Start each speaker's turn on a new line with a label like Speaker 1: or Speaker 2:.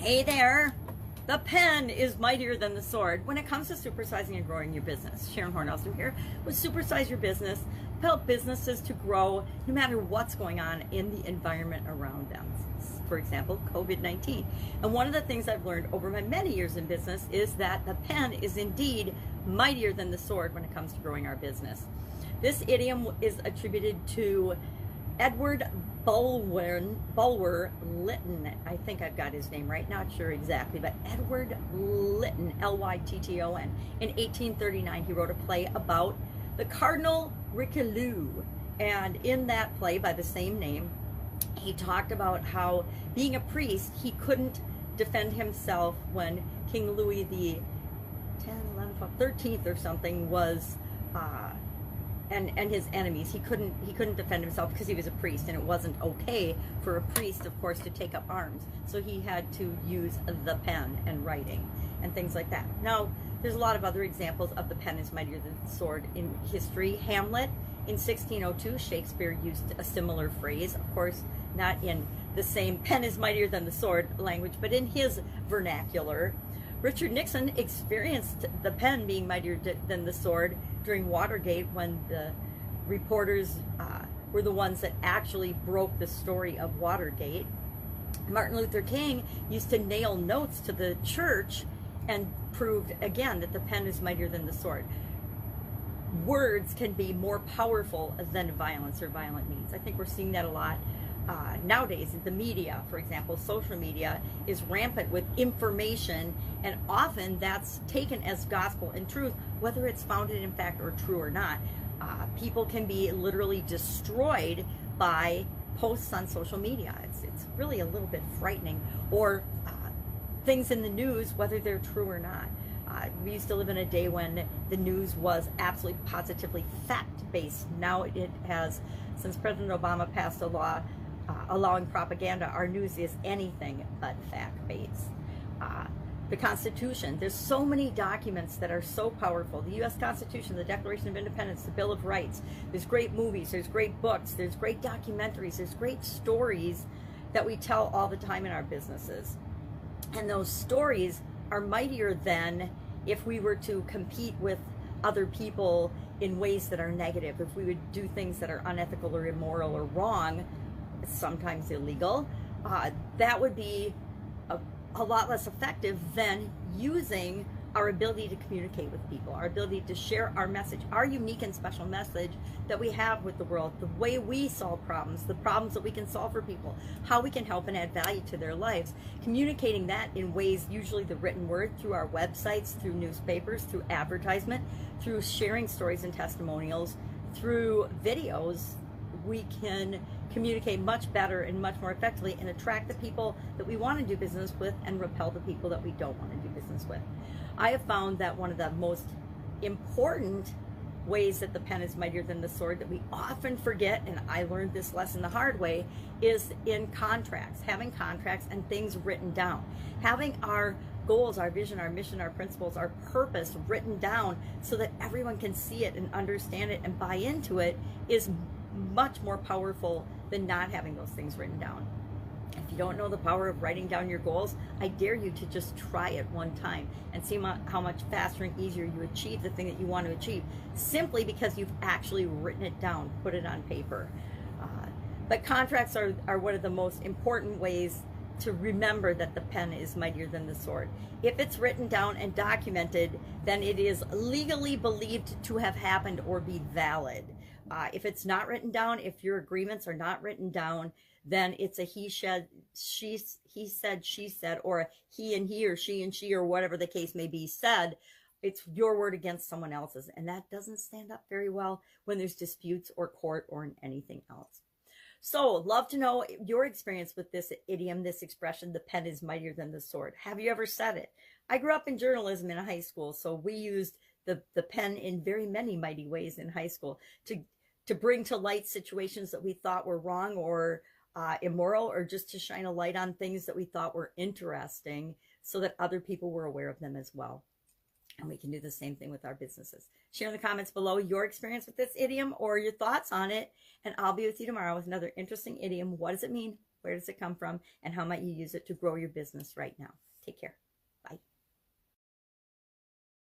Speaker 1: Hey there! The pen is mightier than the sword when it comes to supersizing and growing your business. Sharon Horne-Ellstrom here with Supersize Your Business, help businesses to grow no matter what's going on in the environment around them. For example, COVID-19. And one of the things I've learned over my many years in business is that the pen is indeed mightier than the sword when it comes to growing our business. This idiom is attributed to Edward Bulwer-Lytton. I think I've got his name right, not sure exactly, but Edward Lytton, L-Y-T-T-O-N. In 1839, he wrote a play about the Cardinal Richelieu. And in that play, by the same name, he talked about how, being a priest, he couldn't defend himself when King Louis the 13th or something was and his enemies. He couldn't defend himself because he was a priest, and it wasn't okay for a priest, of course, to take up arms. So he had to use the pen and writing and things like that. Now, there's a lot of other examples of the pen is mightier than the sword in history. Hamlet, in 1602, Shakespeare used a similar phrase, of course, not in the same pen is mightier than the sword language, but in his vernacular. Richard Nixon experienced the pen being mightier than the sword during Watergate, when the reporters were the ones that actually broke the story of Watergate. Martin Luther King used to nail notes to the church and proved again that the pen is mightier than the sword. Words can be more powerful than violence or violent means. I think we're seeing that a lot. Nowadays, the media, for example, social media, is rampant with information, and often that's taken as gospel and truth, whether it's founded in fact or true or not. People can be literally destroyed by posts on social media. It's really a little bit frightening, or things in the news, whether they're true or not. We used to live in a day when the news was absolutely positively fact-based. Now it has, since President Obama passed a law allowing propaganda, our news is anything but fact-based. The Constitution, there's so many documents that are so powerful. The U.S. Constitution, the Declaration of Independence, the Bill of Rights. There's great movies, there's great books, there's great documentaries, there's great stories that we tell all the time in our businesses. And those stories are mightier than if we were to compete with other people in ways that are negative. If we would do things that are unethical or immoral or wrong, sometimes illegal, that would be a lot less effective than using our ability to communicate with people, our ability to share our message, our unique and special message that we have with the world, the way we solve problems, the problems that we can solve for people, how we can help and add value to their lives. Communicating that in ways, usually the written word, through our websites, through newspapers, through advertisement, through sharing stories and testimonials, through videos, we can communicate much better and much more effectively and attract the people that we want to do business with and repel the people that we don't want to do business with. I have found that one of the most important ways that the pen is mightier than the sword that we often forget, and I learned this lesson the hard way, is in contracts, having contracts and things written down. Having our goals, our vision, our mission, our principles, our purpose written down so that everyone can see it and understand it and buy into it is much more powerful than not having those things written down. If you don't know the power of writing down your goals, I dare you to just try it one time and see how much faster and easier you achieve the thing that you want to achieve, simply because you've actually written it down, put it on paper. But contracts are one of the most important ways to remember that the pen is mightier than the sword. If it's written down and documented, then it is legally believed to have happened or be valid. If it's not written down, if your agreements are not written down, then it's a he said, she said, or a he and he, or she and she, or whatever the case may be said. It's your word against someone else's, and that doesn't stand up very well when there's disputes or court or in anything else. So, love to know your experience with this idiom, this expression, the pen is mightier than the sword. Have you ever said it? I grew up in journalism in high school, so we used the pen in very many mighty ways in high school to bring to light situations that we thought were wrong or immoral, or just to shine a light on things that we thought were interesting so that other people were aware of them as well. And we can do the same thing with our businesses. Share in the comments below your experience with this idiom or your thoughts on it, and I'll be with you tomorrow with another interesting idiom. What does it mean? Where does it come from? And how might you use it to grow your business right now? Take care. Bye.